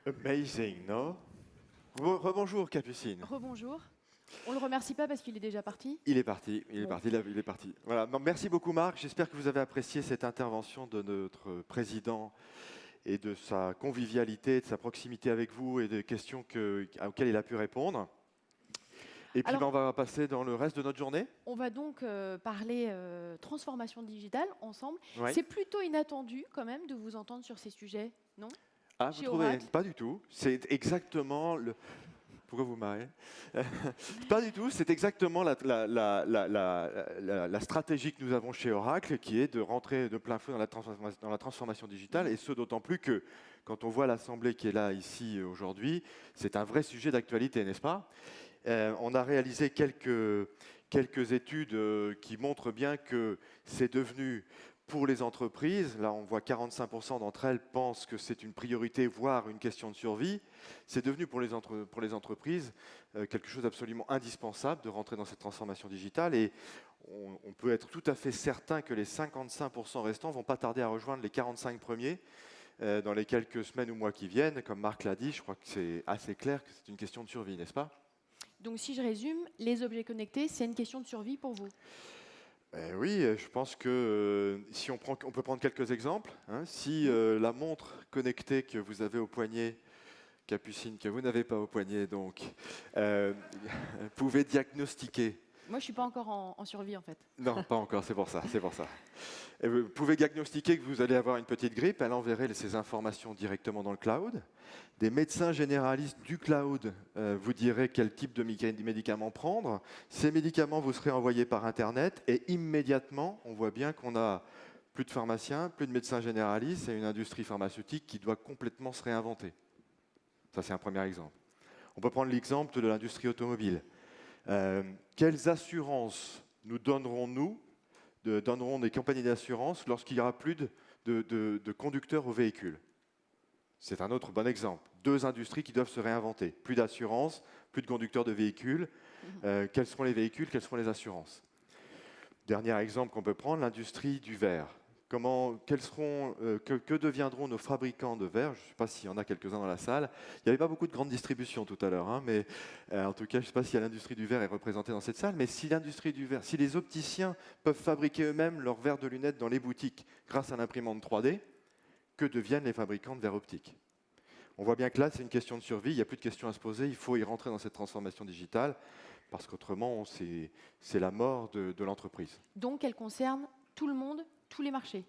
Amazing, non? Rebonjour, Capucine. Rebonjour. On ne le remercie pas parce qu'il est déjà parti. Il est parti, il est Bon. parti, il est parti. Voilà. Non, merci beaucoup, Marc. J'espère que vous avez apprécié cette intervention de notre président et de sa convivialité, de sa proximité avec vous et des questions auxquelles il a pu répondre. Et puis, Alors, on va passer dans le reste de notre journée. on va donc parler transformation digitale ensemble. Oui. C'est plutôt inattendu quand même de vous entendre sur ces sujets, non? Ah, vous Chez trouvez? Oracle. Pas du tout. C'est exactement le. Pourquoi vous marrez? Pas du tout. C'est exactement la stratégie que nous avons chez Oracle, qui est de rentrer de plein feu dans la transformation digitale, et ce d'autant plus que quand on voit l'Assemblée qui est là ici aujourd'hui, c'est un vrai sujet d'actualité, n'est-ce pas? On a réalisé quelques études qui montrent bien que c'est devenu pour les entreprises, là on voit 45% d'entre elles pensent que c'est une priorité, voire une question de survie. C'est devenu pour les entreprises quelque chose d'absolument indispensable de rentrer dans cette transformation digitale, et on peut être tout à fait certain que les 55% restants ne vont pas tarder à rejoindre les 45 premiers dans les quelques semaines ou mois qui viennent. Comme Marc l'a dit, je crois que c'est assez clair que c'est une question de survie, n'est-ce pas? Donc si je résume, les objets connectés, c'est une question de survie pour vous. Oui, je pense que si on peut prendre quelques exemples. Si la montre connectée que vous avez au poignet, Capucine, que vous n'avez pas au poignet, donc, pouvait diagnostiquer. Moi, je ne suis pas encore en survie en fait. Non, pas encore, c'est pour ça. Et vous pouvez diagnostiquer que vous allez avoir une petite grippe, elle enverrait ces informations directement dans le cloud. Des médecins généralistes du cloud vous diraient quel type de médicaments prendre. Ces médicaments vous seraient envoyés par Internet, et immédiatement, on voit bien qu'on a plus de pharmaciens, plus de médecins généralistes, et une industrie pharmaceutique qui doit complètement se réinventer. Ça, c'est un premier exemple. On peut prendre l'exemple de l'industrie automobile. Quelles assurances nous donnerons des compagnies d'assurance lorsqu'il n'y aura plus de conducteurs au véhicule? C'est un autre bon exemple. Deux industries qui doivent se réinventer. Plus d'assurance, plus de conducteurs de véhicules. Quels seront les véhicules, quelles seront les assurances? Dernier exemple qu'on peut prendre, l'industrie du verre. Que deviendront nos fabricants de verre? Je ne sais pas s'il y en a quelques-uns dans la salle. Il n'y avait pas beaucoup de grandes distributions tout à l'heure, mais en tout cas, je ne sais pas si l'industrie du verre est représentée dans cette salle, mais si l'industrie du verre, si les opticiens peuvent fabriquer eux-mêmes leurs verres de lunettes dans les boutiques grâce à l'imprimante 3D, que deviennent les fabricants de verres optiques? On voit bien que là, c'est une question de survie, il n'y a plus de questions à se poser, il faut y rentrer dans cette transformation digitale, parce qu'autrement, c'est la mort de l'entreprise. Donc elle concerne tout le monde, tous les marchés.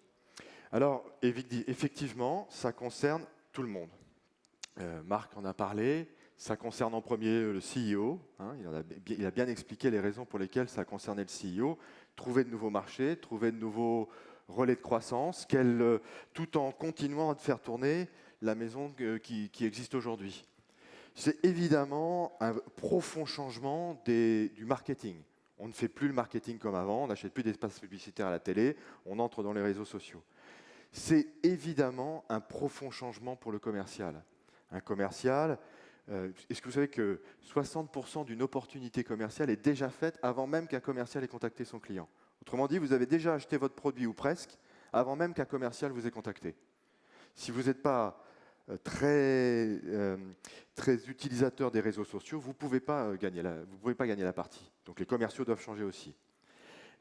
Alors, effectivement, ça concerne tout le monde. Marc en a parlé, ça concerne en premier le CEO, il a bien expliqué les raisons pour lesquelles ça concernait le CEO, trouver de nouveaux marchés, trouver de nouveaux relais de croissance, tout en continuant à faire tourner la maison qui existe aujourd'hui. C'est évidemment un profond changement du marketing. On ne fait plus le marketing comme avant, on n'achète plus d'espace publicitaire à la télé, on entre dans les réseaux sociaux. C'est évidemment un profond changement pour le commercial. Un commercial, est-ce que vous savez que 60% d'une opportunité commerciale est déjà faite avant même qu'un commercial ait contacté son client? Autrement dit, vous avez déjà acheté votre produit ou presque avant même qu'un commercial vous ait contacté. Si vous n'êtes pas très utilisateur des réseaux sociaux, vous ne pouvez pas gagner la partie. Donc les commerciaux doivent changer aussi.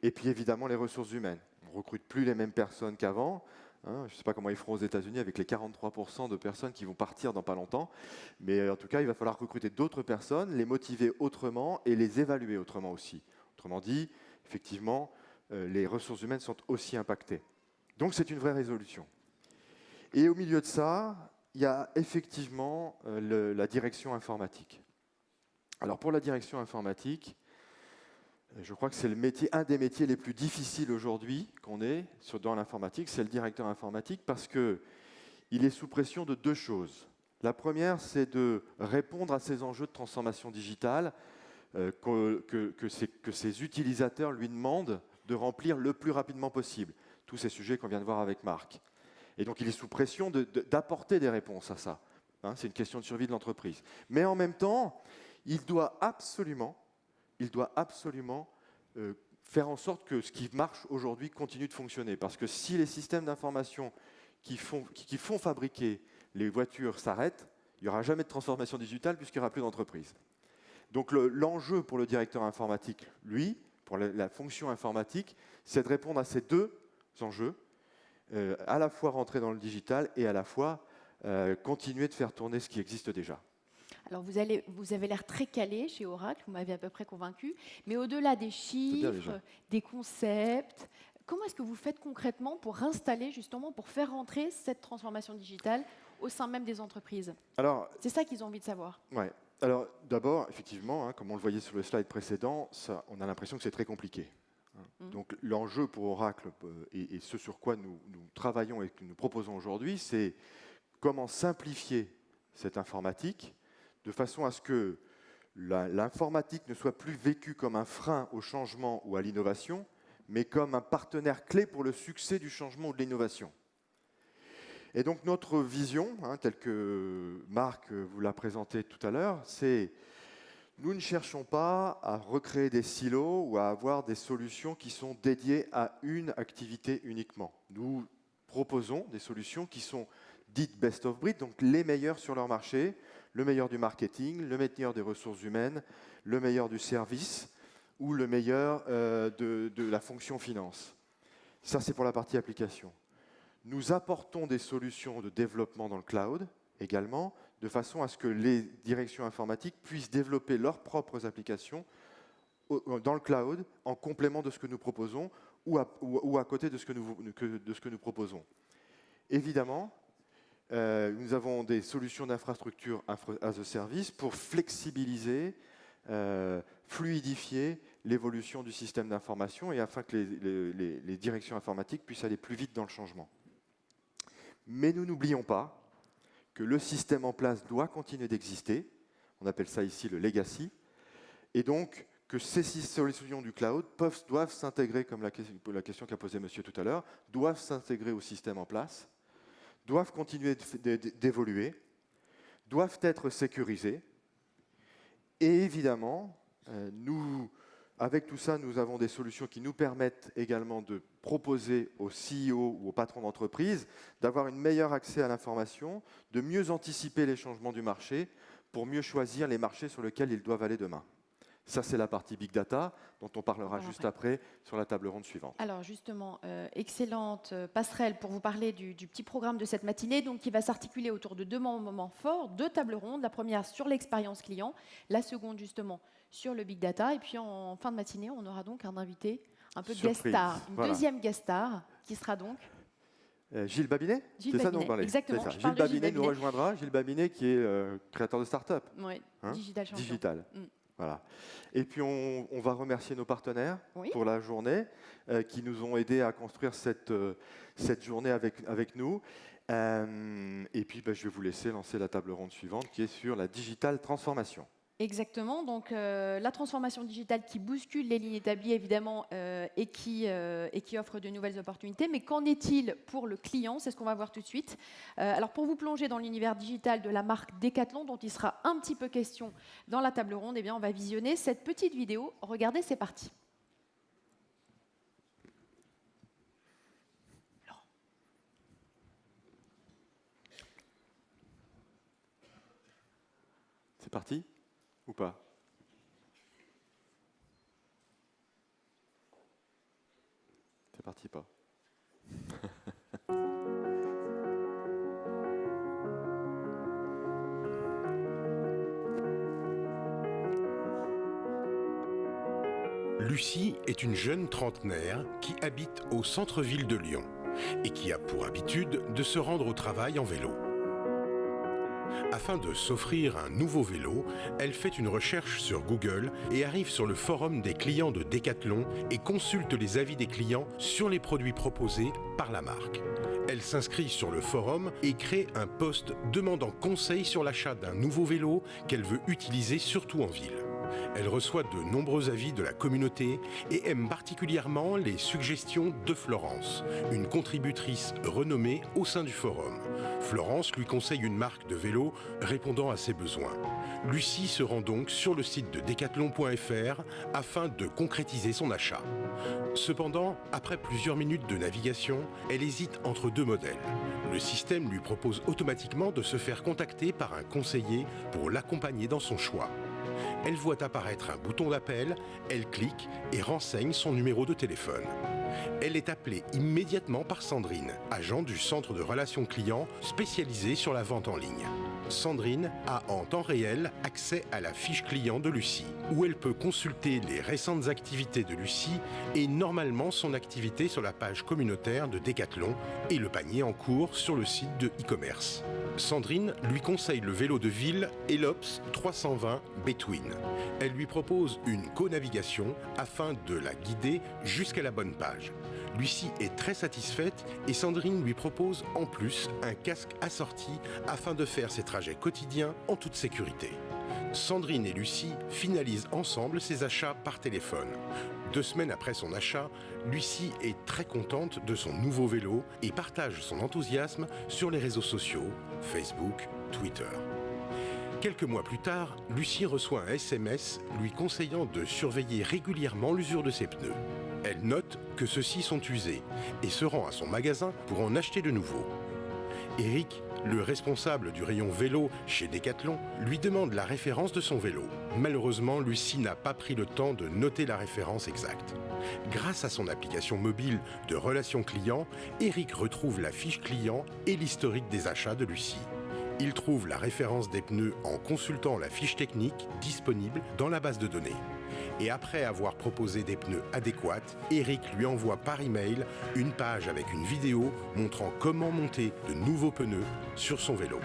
Et puis évidemment les ressources humaines. On ne recrute plus les mêmes personnes qu'avant. Je ne sais pas comment ils feront aux États-Unis avec les 43% de personnes qui vont partir dans pas longtemps. Mais en tout cas, il va falloir recruter d'autres personnes, les motiver autrement et les évaluer autrement aussi. Autrement dit, effectivement, les ressources humaines sont aussi impactées. Donc c'est une vraie résolution. Et au milieu de ça, il y a effectivement la direction informatique. Alors pour la direction informatique, je crois que c'est un des métiers les plus difficiles aujourd'hui qu'on ait dans l'informatique, c'est le directeur informatique, parce qu'il est sous pression de deux choses. La première, c'est de répondre à ces enjeux de transformation digitale que ses utilisateurs lui demandent de remplir le plus rapidement possible. Tous ces sujets qu'on vient de voir avec Marc. Et donc il est sous pression d'apporter des réponses à ça. C'est une question de survie de l'entreprise. Mais en même temps, il doit absolument faire en sorte que ce qui marche aujourd'hui continue de fonctionner. Parce que si les systèmes d'information qui font fabriquer les voitures s'arrêtent, Il n'y aura jamais de transformation digitale puisqu'il n'y aura plus d'entreprise. Donc l'enjeu pour le directeur informatique, lui, pour la fonction informatique, c'est de répondre à ces deux enjeux, à la fois rentrer dans le digital et à la fois continuer de faire tourner ce qui existe déjà. Alors vous avez l'air très calé chez Oracle, vous m'avez à peu près convaincu, mais au-delà des chiffres, des concepts, comment est-ce que vous faites concrètement pour installer justement, pour faire rentrer cette transformation digitale au sein même des entreprises? C'est ça qu'ils ont envie de savoir. Ouais. Alors d'abord, effectivement, comme on le voyait sur le slide précédent, on a l'impression que c'est très compliqué. Donc l'enjeu pour Oracle et ce sur quoi nous travaillons et que nous proposons aujourd'hui, c'est comment simplifier cette informatique de façon à ce que l'informatique ne soit plus vécue comme un frein au changement ou à l'innovation, mais comme un partenaire clé pour le succès du changement ou de l'innovation. Et donc notre vision, telle que Marc vous l'a présentée tout à l'heure, c'est nous ne cherchons pas à recréer des silos ou à avoir des solutions qui sont dédiées à une activité uniquement. Nous proposons des solutions qui sont dites best of breed, donc les meilleures sur leur marché, le meilleur du marketing, le meilleur des ressources humaines, le meilleur du service ou le meilleur de la fonction finance. Ça, c'est pour la partie application. Nous apportons des solutions de développement dans le cloud également, de façon à ce que les directions informatiques puissent développer leurs propres applications dans le cloud en complément de ce que nous proposons ou à côté de ce que nous proposons. Évidemment, nous avons des solutions d'infrastructure as a service pour flexibiliser, fluidifier l'évolution du système d'information et afin que les directions informatiques puissent aller plus vite dans le changement. Mais nous n'oublions pas que le système en place doit continuer d'exister, on appelle ça ici le legacy, et donc que ces solutions du cloud doivent s'intégrer, comme la question qu'a posée monsieur tout à l'heure, doivent s'intégrer au système en place, doivent continuer d'évoluer, doivent être sécurisées, et évidemment, avec tout ça, nous avons des solutions qui nous permettent également de proposer aux CEO ou aux patrons d'entreprise d'avoir un meilleur accès à l'information, de mieux anticiper les changements du marché pour mieux choisir les marchés sur lesquels ils doivent aller demain. Ça, c'est la partie Big Data, dont on parlera juste après sur la table ronde suivante. Alors justement, excellente passerelle pour vous parler du petit programme de cette matinée, donc, qui va s'articuler autour de deux moments forts, deux tables rondes. La première sur l'expérience client, la seconde justement sur le Big Data. Et puis en fin de matinée, on aura donc un invité, un peu guest star, deuxième guest star, qui sera donc Gilles Babinet. Gilles Babinet, exactement. Ça. Gilles Babinet nous rejoindra. Gilles Babinet qui est créateur de start-up. Oui, Digital Champion. Digital. Voilà. Et puis on va remercier nos partenaires pour la journée qui nous ont aidés à construire cette journée avec nous. Et puis je vais vous laisser lancer la table ronde suivante qui est sur la digital transformation. Exactement, donc la transformation digitale qui bouscule les lignes établies évidemment et qui offre de nouvelles opportunités. Mais qu'en est-il pour le client? C'est ce qu'on va voir tout de suite. Alors pour vous plonger dans l'univers digital de la marque Decathlon, dont il sera un petit peu question dans la table ronde, eh bien, on va visionner cette petite vidéo. Regardez, c'est parti. C'est parti? Ou pas? C'est parti pas. Lucie est une jeune trentenaire qui habite au centre-ville de Lyon et qui a pour habitude de se rendre au travail en vélo. Afin de s'offrir un nouveau vélo, elle fait une recherche sur Google et arrive sur le forum des clients de Decathlon et consulte les avis des clients sur les produits proposés par la marque. Elle s'inscrit sur le forum et crée un post demandant conseil sur l'achat d'un nouveau vélo qu'elle veut utiliser surtout en ville. Elle reçoit de nombreux avis de la communauté et aime particulièrement les suggestions de Florence, une contributrice renommée au sein du forum. Florence lui conseille une marque de vélo répondant à ses besoins. Lucie se rend donc sur le site de decathlon.fr afin de concrétiser son achat. Cependant, après plusieurs minutes de navigation, elle hésite entre deux modèles. Le système lui propose automatiquement de se faire contacter par un conseiller pour l'accompagner dans son choix. Elle voit apparaître un bouton d'appel, elle clique et renseigne son numéro de téléphone. Elle est appelée immédiatement par Sandrine, agent du centre de relations clients spécialisé sur la vente en ligne. Sandrine a en temps réel accès à la fiche client de Lucie, où elle peut consulter les récentes activités de Lucie et normalement son activité sur la page communautaire de Decathlon et le panier en cours sur le site de e-commerce. Sandrine lui conseille le vélo de ville Elops 320 Between. Elle lui propose une co-navigation afin de la guider jusqu'à la bonne page. Lucie est très satisfaite et Sandrine lui propose en plus un casque assorti afin de faire ses trajets quotidiens en toute sécurité. Sandrine et Lucie finalisent ensemble ses achats par téléphone. 2 semaines après son achat, Lucie est très contente de son nouveau vélo et partage son enthousiasme sur les réseaux sociaux, Facebook, Twitter. Quelques mois plus tard, Lucie reçoit un SMS lui conseillant de surveiller régulièrement l'usure de ses pneus. Elle note que ceux-ci sont usés et se rend à son magasin pour en acheter de nouveaux. Eric, le responsable du rayon vélo chez Decathlon, lui demande la référence de son vélo. Malheureusement, Lucie n'a pas pris le temps de noter la référence exacte. Grâce à son application mobile de relations clients, Eric retrouve la fiche client et l'historique des achats de Lucie. Il trouve la référence des pneus en consultant la fiche technique disponible dans la base de données. Et après avoir proposé des pneus adéquats, Eric lui envoie par email une page avec une vidéo montrant comment monter de nouveaux pneus sur son vélo.